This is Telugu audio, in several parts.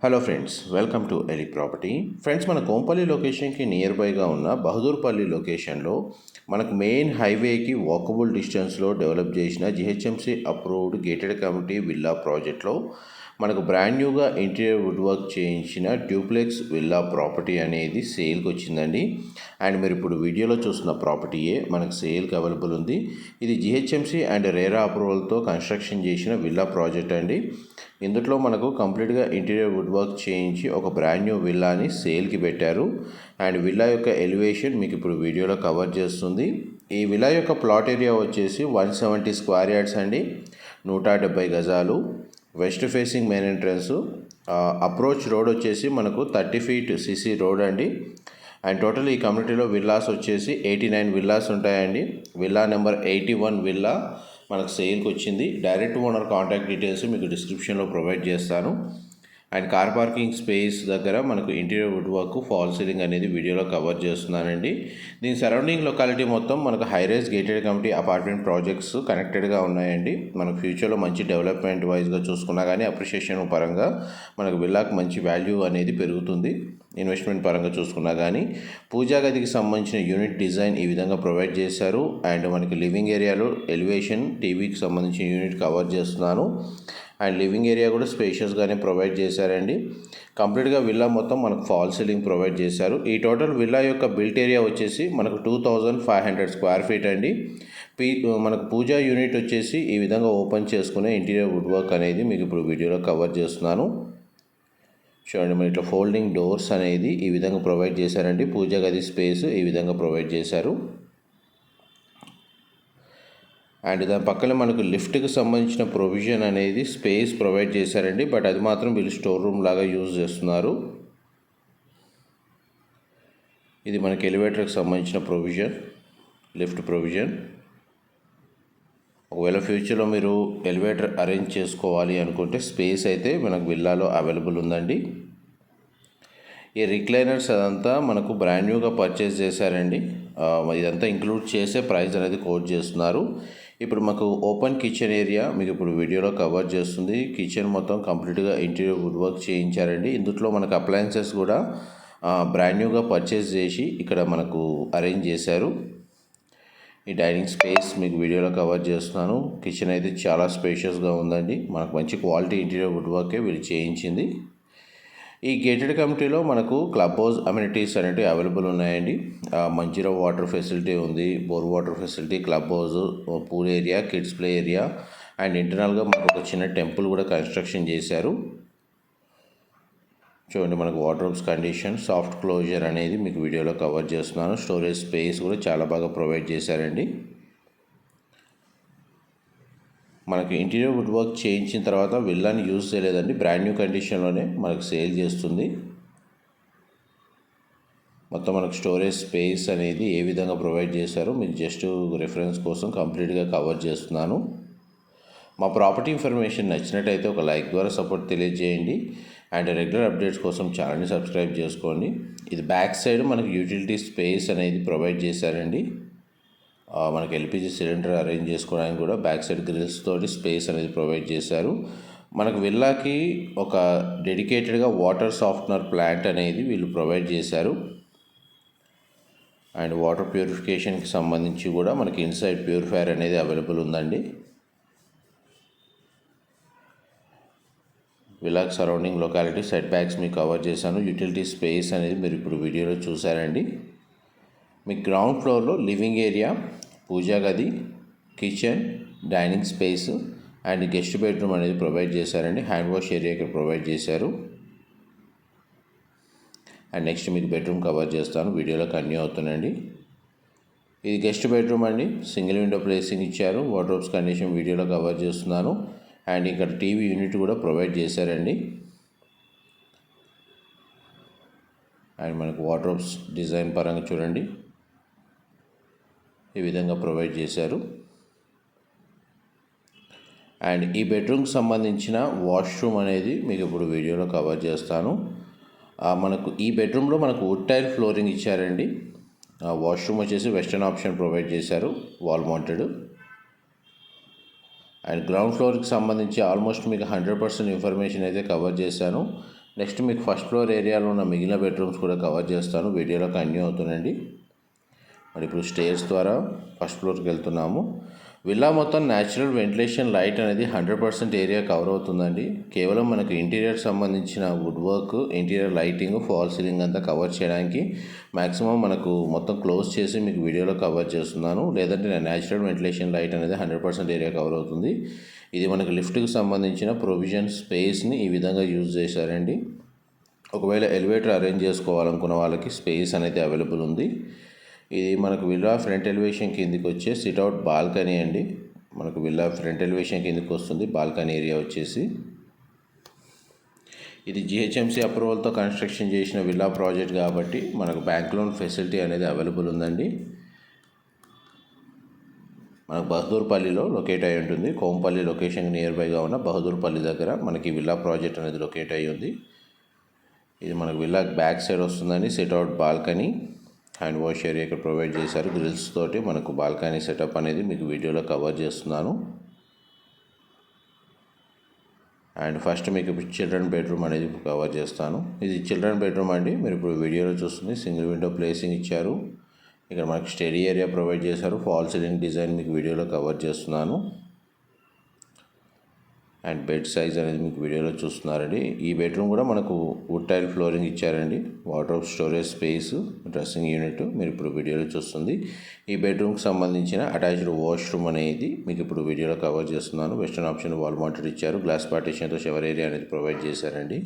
Hello friends, welcome to Eli property. Friends, మన కోంపల్లి లొకేషన్కి నియర్ బైగా ఉన్న బహదూర్పల్లి లొకేషన్లో మనకు మెయిన్ హైవేకి వాకబుల్ డిస్టెన్స్లో డెవలప్ చేసిన GHMC approved gated community villa ప్రాజెక్ట్లో మనకు బ్రాండ్ న్యూగా ఇంటీరియర్ వుడ్ వర్క్ చేయించిన డ్యూప్లెక్స్ విల్లా ప్రాపర్టీ అనేది సేల్కి వచ్చిందండి. అండ్ మీరు ఇప్పుడు వీడియోలో చూస్తున్న ప్రాపర్టీయే మనకు సేల్కి అవైలబుల్ ఉంది. ఇది జిహెచ్ఎంసీ అండ్ రేరా అప్రూవల్తో కన్స్ట్రక్షన్ చేసిన విల్లా ప్రాజెక్ట్ అండి. ఇందులో మనకు కంప్లీట్గా ఇంటీరియర్ వుడ్ వర్క్ చేయించి ఒక బ్రాండ్ న్యూ విల్లాని సేల్కి పెట్టారు. అండ్ విల్లా యొక్క ఎలివేషన్ మీకు ఇప్పుడు వీడియోలో కవర్ చేస్తుంది. ఈ విల్లా యొక్క ప్లాట్ ఏరియా వచ్చేసి 170 స్క్వేర్ యార్డ్స్ అండి, 170 గజాలు. West facing main entrance. Approach road వచ్చేసి మనకు 30 ఫీట్ సిసి రోడ్ అండి. అండ్ టోటల్ ఈ కమ్యూనిటీలో విల్లాస్ వచ్చేసి 89 విల్లాస్ ఉంటాయండి. విల్లా నెంబర్ 81 విల్లా మనకు సేల్కి వచ్చింది. డైరెక్ట్ ఓనర్ కాంటాక్ట్ డీటెయిల్స్ మీకు డిస్క్రిప్షన్లో ప్రొవైడ్ చేస్తాను. అండ్ కార్ పార్కింగ్ స్పేస్ దగ్గర మనకు interior wood work, fall ceiling అనేది వీడియోలో కవర్ చేస్తున్నానండి. దీని సరౌండింగ్ లొకాలిటీ మొత్తం మనకు high rise gated community apartment projects కనెక్టెడ్గా ఉన్నాయండి. మనకు ఫ్యూచర్లో మంచి డెవలప్మెంట్ వైజ్గా చూసుకున్నా కానీ అప్రిషియేషన్ పరంగా మనకు విల్లాకు మంచి వాల్యూ అనేది పెరుగుతుంది. ఇన్వెస్ట్మెంట్ పరంగా చూసుకున్నా కానీ పూజా గదికి సంబంధించిన యూనిట్ డిజైన్ ఈ విధంగా ప్రొవైడ్ చేశారు. అండ్ మనకి లివింగ్ ఏరియాలో ఎలివేషన్, టీవీకి సంబంధించిన యూనిట్ కవర్ చేస్తున్నాను. అండ్ లివింగ్ ఏరియా కూడా స్పేషియస్గానే ప్రొవైడ్ చేశారండి. కంప్లీట్గా విల్లా మొత్తం మనకు ఫాల్ సీలింగ్ ప్రొవైడ్ చేశారు. ఈ టోటల్ విల్లా యొక్క బిల్ట్ ఏరియా వచ్చేసి మనకు 2500 స్క్వేర్ ఫీట్ అండి. మనకు పూజా యూనిట్ వచ్చేసి ఈ విధంగా ఓపెన్ చేసుకునే ఇంటీరియర్ వుడ్ వర్క్ అనేది మీకు ఇప్పుడు వీడియోలో కవర్ చేస్తున్నాను. చూడండి, మన ఇట్లా ఫోల్డింగ్ డోర్స్ అనేది ఈ విధంగా ప్రొవైడ్ చేశారండి. పూజా గది స్పేస్ ఈ విధంగా ప్రొవైడ్ చేశారు. అండ్ దాని పక్కనే మనకు లిఫ్ట్కి సంబంధించిన ప్రొవిజన్ అనేది స్పేస్ ప్రొవైడ్ చేశారండి. బట్ అది మాత్రం వీళ్ళు స్టోర్ రూమ్ లాగా యూజ్ చేస్తున్నారు. ఇది మనకి ఎలివేటర్కి సంబంధించిన ప్రొవిజన్, లిఫ్ట్ ప్రొవిజన్. ఒకవేళ ఫ్యూచర్లో మీరు ఎలివేటర్ అరేంజ్ చేసుకోవాలి అనుకుంటే స్పేస్ అయితే మనకు విల్లాలో అవైలబుల్ ఉందండి. ఈ రిక్లైనర్స్ అదంతా మనకు బ్రాండ్ న్యూగా పర్చేస్ చేశారండి. ఇదంతా ఇంక్లూడ్ చేసే ప్రైస్ అనేది కోట్ చేస్తున్నారు. ఇప్పుడు మాకు ఓపెన్ కిచెన్ ఏరియా మీకు ఇప్పుడు వీడియోలో కవర్ చేస్తుంది. కిచెన్ మొత్తం కంప్లీట్గా ఇంటీరియర్ వుడ్ వర్క్ చేయించారండి. ఇందులో మనకు అప్లయన్సెస్ కూడా బ్రాండ్ న్యూగా పర్చేస్ చేసి ఇక్కడ మనకు అరేంజ్ చేశారు. ఈ డైనింగ్ స్పేస్ మీకు వీడియోలో కవర్ చేస్తున్నాను. కిచెన్ అయితే చాలా స్పేషియస్గా ఉందండి. మనకు మంచి క్వాలిటీ ఇంటీరియర్ వుడ్ వర్కే వీళ్ళు చేయించింది. ఈ గేటెడ్ కమ్యూనిటీలో మనకు క్లబ్ హౌస్ అమ్యూనిటీస్ అనేవి అవైలబుల్ ఉన్నాయండి. మంచిగా వాటర్ ఫెసిలిటీ ఉంది, bore water facility, club house, pool area, kids play area. And ఇంటర్నల్గా మనకు ఒక చిన్న టెంపుల్ కూడా కన్స్ట్రక్షన్ చేశారు. చూడండి, మనకు వార్డ్రోబ్స్ కండిషన్, సాఫ్ట్ క్లోజర్ అనేది మీకు వీడియోలో కవర్ చేస్తున్నాను. స్టోరేజ్ స్పేస్ కూడా చాలా బాగా ప్రొవైడ్ చేశారండి. మనకి ఇంటీరియర్ వుడ్ వర్క్ చేయించిన తర్వాత విల్లాని యూజ్ చేయలేదండి, బ్రాండ్ న్యూ కండిషన్లోనే మనకు సేల్ చేస్తుంది. మొత్తం మనకు స్టోరేజ్ స్పేస్ అనేది ఏ విధంగా ప్రొవైడ్ చేశారో మీకు జస్ట్ రిఫరెన్స్ కోసం కంప్లీట్గా కవర్ చేస్తున్నాను. మా ప్రాపర్టీ ఇన్ఫర్మేషన్ నచ్చినట్టయితే ఒక లైక్ ద్వారా సపోర్ట్ తెలియజేయండి. అండ్ రెగ్యులర్ అప్డేట్స్ కోసం ఛానల్ని సబ్స్క్రైబ్ చేసుకోండి. ఇది బ్యాక్ సైడ్ మనకు యూటిలిటీ స్పేస్ అనేది ప్రొవైడ్ చేశారండి. మనకి ఎల్పిజి సిలిండర్ అరేంజ్ చేసుకోవడానికి కూడా బ్యాక్ సైడ్ గ్రిల్స్ తోటి స్పేస్ అనేది ప్రొవైడ్ చేశారు. మనకు విల్లాకి ఒక డెడికేటెడ్గా వాటర్ సాఫ్ట్నర్ ప్లాంట్ అనేది వీళ్ళు ప్రొవైడ్ చేశారు. అండ్ వాటర్ ప్యూరిఫికేషన్కి సంబంధించి కూడా మనకి ఇన్సైడ్ ప్యూరిఫైయర్ అనేది అవైలబుల్ ఉందండి. విల్లాకి సరౌండింగ్ లొకాలిటీ, సెట్ బ్యాక్స్ మీకు కవర్ చేశాను. యూటిలిటీ స్పేస్ అనేది మీరు ఇప్పుడు వీడియోలో చూసారండి. మీ గ్రౌండ్ ఫ్లోర్లో లివింగ్ ఏరియా, పూజా గది, kitchen, dining space and guest bedroom అనేది ప్రొవైడ్ చేశారండి. హ్యాండ్ వాష్ ఏరియా ఇక్కడ ప్రొవైడ్ చేశారు. అండ్ నెక్స్ట్ మీకు బెడ్రూమ్ కవర్ చేస్తాను, వీడియోలో కంటిన్యూ అవుతుందండి. ఇది గెస్ట్ బెడ్రూమ్ అండి. సింగిల్ విండో ప్లేసింగ్ ఇచ్చారు. వార్డ్రోబ్స్ కండిషన్ వీడియోలో కవర్ చేస్తున్నాను. అండ్ ఇక్కడ టీవీ యూనిట్ కూడా ప్రొవైడ్ చేశారండి. అండ్ మనకు వార్డ్రోబ్స్ డిజైన్ పరంగా చూడండి, ఈ విధంగా ప్రొవైడ్ చేశారు. అండ్ ఈ బెడ్రూమ్కి సంబంధించిన వాష్రూమ్ అనేది మీకు ఇప్పుడు వీడియోలో కవర్ చేస్తాను. మనకు ఈ బెడ్రూమ్లో మనకు వుడ్ టైల్ ఫ్లోరింగ్ ఇచ్చారండి. వాష్రూమ్ వచ్చేసి వెస్టర్న్ ఆప్షన్ ప్రొవైడ్ చేశారు, వాల్ మౌంటెడ్. అండ్ గ్రౌండ్ ఫ్లోర్కి సంబంధించి ఆల్మోస్ట్ మీకు 100% ఇన్ఫర్మేషన్ అయితే కవర్ చేశాను. నెక్స్ట్ మీకు ఫస్ట్ ఫ్లోర్ ఏరియాలో ఉన్న మిగిలిన బెడ్రూమ్స్ కూడా కవర్ చేస్తాను, వీడియోలో కంటిన్యూ అవుతుందండి. మరి ఇప్పుడు స్టేర్స్ ద్వారా ఫస్ట్ ఫ్లోర్కి వెళ్తున్నాము. విల్లా మొత్తం న్యాచురల్ వెంటిలేషన్ లైట్ అనేది 100% ఏరియా కవర్ అవుతుందండి. కేవలం మనకు ఇంటీరియర్ సంబంధించిన wood work, interior lighting, fall ceiling అంతా కవర్ చేయడానికి మ్యాక్సిమం మనకు మొత్తం క్లోజ్ చేసి మీకు వీడియోలో కవర్ చేస్తున్నాను. లేదంటే న్యాచురల్ వెంటిలేషన్ లైట్ అనేది 100% ఏరియా కవర్ అవుతుంది. ఇది మనకు లిఫ్ట్కి సంబంధించిన ప్రొవిజన్ స్పేస్ని ఈ విధంగా యూజ్ చేశారండి. ఒకవేళ ఎలివేటర్ అరేంజ్ చేసుకోవాలనుకున్న వాళ్ళకి స్పేస్ అనేది అవైలబుల్ ఉంది. ఇది మనకు విల్లా ఫ్రంట్ ఎలివేషన్ కిందికి వచ్చే సిట్అవుట్ బాల్కనీ అండి. మనకు విల్లా ఫ్రంట్ ఎలివేషన్ కిందికి వస్తుంది బాల్కనీ ఏరియా వచ్చేసి. ఇది జిహెచ్ఎంసీ అప్రూవల్తో కన్స్ట్రక్షన్ చేసిన విల్లా ప్రాజెక్ట్ కాబట్టి మనకు బ్యాంక్ లోన్ ఫెసిలిటీ అనేది అవైలబుల్ ఉందండి. మనకు బహదూర్పల్లిలో లొకేట్ అయి ఉంటుంది. కోంపల్లి లొకేషన్ నియర్ బైగా ఉన్న బహదూర్పల్లి దగ్గర మనకి విల్లా ప్రాజెక్ట్ అనేది లొకేట్ అయి ఉంది. ఇది మనకు విల్లా బ్యాక్ సైడ్ వస్తుందండి. Sit-out balcony, hand wash area ఇక్కడ ప్రొవైడ్ చేశారు. గ్రిల్స్ తోటి మనకు బాల్కనీ సెటప్ అనేది మీకు వీడియోలో కవర్ చేస్తున్నాను. అండ్ ఫస్ట్ మీకు చిల్డ్రన్ బెడ్రూమ్ అనేది కవర్ చేస్తాను. ఇది చిల్డ్రన్ బెడ్రూమ్ అండి. మీరు ఇప్పుడు వీడియోలో చూస్తుంది సింగిల్ విండో ప్లేసింగ్ ఇచ్చారు. ఇక్కడ మనకు స్టడీ ఏరియా ప్రొవైడ్ చేశారు. ఫాల్ సీలింగ్ డిజైన్ మీకు వీడియోలో కవర్ చేస్తున్నాను. అండ్ బెడ్ సైజ్ అనేది మీకు వీడియోలో చూస్తున్నారండి. ఈ బెడ్రూమ్ కూడా మనకు వుడ్ టైల్ ఫ్లోరింగ్ ఇచ్చారండి. Water storage space, dressing unit మీరు ఇప్పుడు వీడియోలో చూస్తుంది. ఈ బెడ్రూమ్కి సంబంధించిన అటాచ్డ్ వాష్రూమ్ అనేది మీకు ఇప్పుడు వీడియోలో కవర్ చేస్తున్నాను. వెస్టర్న్ ఆప్షన్ వాల్ మౌంటెడ్ ఇచ్చారు. గ్లాస్ పార్టీషన్తో షవర్ ఏరియా అనేది ప్రొవైడ్ చేశారండి.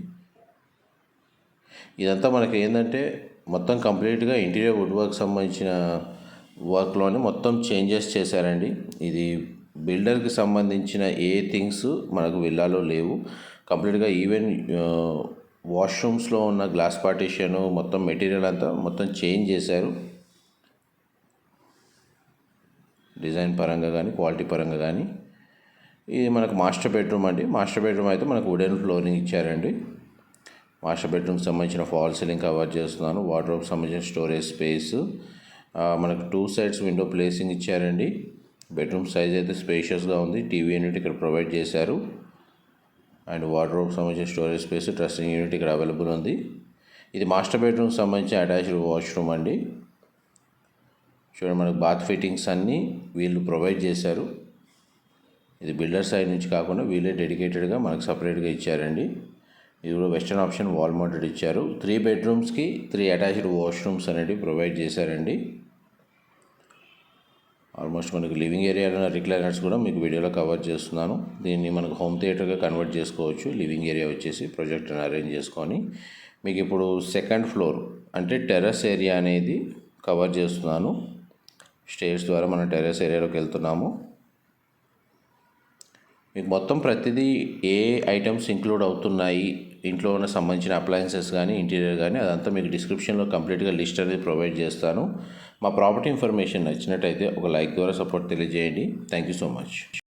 ఇదంతా మనకి ఏంటంటే మొత్తం కంప్లీట్గా ఇంటీరియర్ వుడ్ వర్క్ సంబంధించిన వర్క్లోనే మొత్తం చేంజెస్ చేశారండి. ఇది బిల్డర్కి సంబంధించిన ఏ థింగ్స్ మనకు విల్లాలో లేవు. కంప్లీట్గా ఈవెన్ వాష్రూమ్స్లో ఉన్న గ్లాస్ పార్టీషన్ మొత్తం మెటీరియల్ అంతా మొత్తం చేంజ్ చేశారు. డిజైన్ పరంగా కానీ క్వాలిటీ పరంగా కానీ. ఇది మనకు మాస్టర్ బెడ్రూమ్ అండి. మాస్టర్ బెడ్రూమ్ అయితే మనకు వుడెన్ ఫ్లోరింగ్ ఇచ్చారండి. మాస్టర్ బెడ్రూమ్కి సంబంధించిన ఫాల్ సీలింగ్ కవర్ చేస్తున్నాను. వార్డ్రోబ్కి సంబంధించిన స్టోరేజ్ స్పేస్, మనకు 2 సైడ్స్ విండో ప్లేసింగ్ ఇచ్చారండి. బెడ్రూమ్ సైజ్ అయితే స్పేషియస్గా ఉంది. టీవీ యూనిట్ ఇక్కడ ప్రొవైడ్ చేశారు. అండ్ వార్డ్రోబ్కి సంబంధించిన స్టోరేజ్ స్పేస్, డ్రెస్సింగ్ యూనిట్ ఇక్కడ అవైలబుల్ ఉంది. ఇది మాస్టర్ బెడ్రూమ్కి సంబంధించిన అటాచ్డ్ వాష్రూమ్ అండి. చూడండి మనకు బాత్ ఫిట్టింగ్స్ అన్నీ వీళ్ళు ప్రొవైడ్ చేశారు. ఇది బిల్డర్ సైడ్ నుంచి కాకుండా వీళ్ళే డెడికేటెడ్గా మనకు సపరేట్గా ఇచ్చారండి. ఇది కూడా వెస్టర్న్ ఆప్షన్ వాల్ మౌంటెడ్ ఇచ్చారు. 3 బెడ్రూమ్స్కి 3 అటాచ్డ్ వాష్రూమ్స్ అనేవి ప్రొవైడ్ చేశారండి. ఆల్మోస్ట్ మనకు లివింగ్ ఏరియాలో రిక్లైనర్స్ కూడా మీకు వీడియోలో కవర్ చేస్తున్నాను. దీన్ని మనకు హోమ్ థియేటర్గా కన్వర్ట్ చేసుకోవచ్చు. లివింగ్ ఏరియా వచ్చేసి ప్రొజెక్టర్ని అరేంజ్ చేసుకొని మీకు ఇప్పుడు సెకండ్ ఫ్లోర్ అంటే టెర్రస్ ఏరియా అనేది కవర్ చేస్తున్నాను. స్టేర్స్ ద్వారా మనం టెర్రస్ ఏరియాలోకి వెళ్తున్నాము. మీకు మొత్తం ప్రతిదీ ఏ ఐటమ్స్ ఇంక్లూడ్ అవుతున్నాయి, ఇంట్లో ఉన్న సంబంధించిన అప్లయన్సెస్ కానీ ఇంటీరియర్ కానీ అదంతా మీకు డిస్క్రిప్షన్లో కంప్లీట్గా లిస్ట్ అనేది ప్రొవైడ్ చేస్తాను. మా ప్రాపర్టీ ఇన్ఫర్మేషన్ నచ్చినట్టయితే ఒక లైక్ ద్వారా సపోర్ట్ తెలియజేయండి. Thank you so much.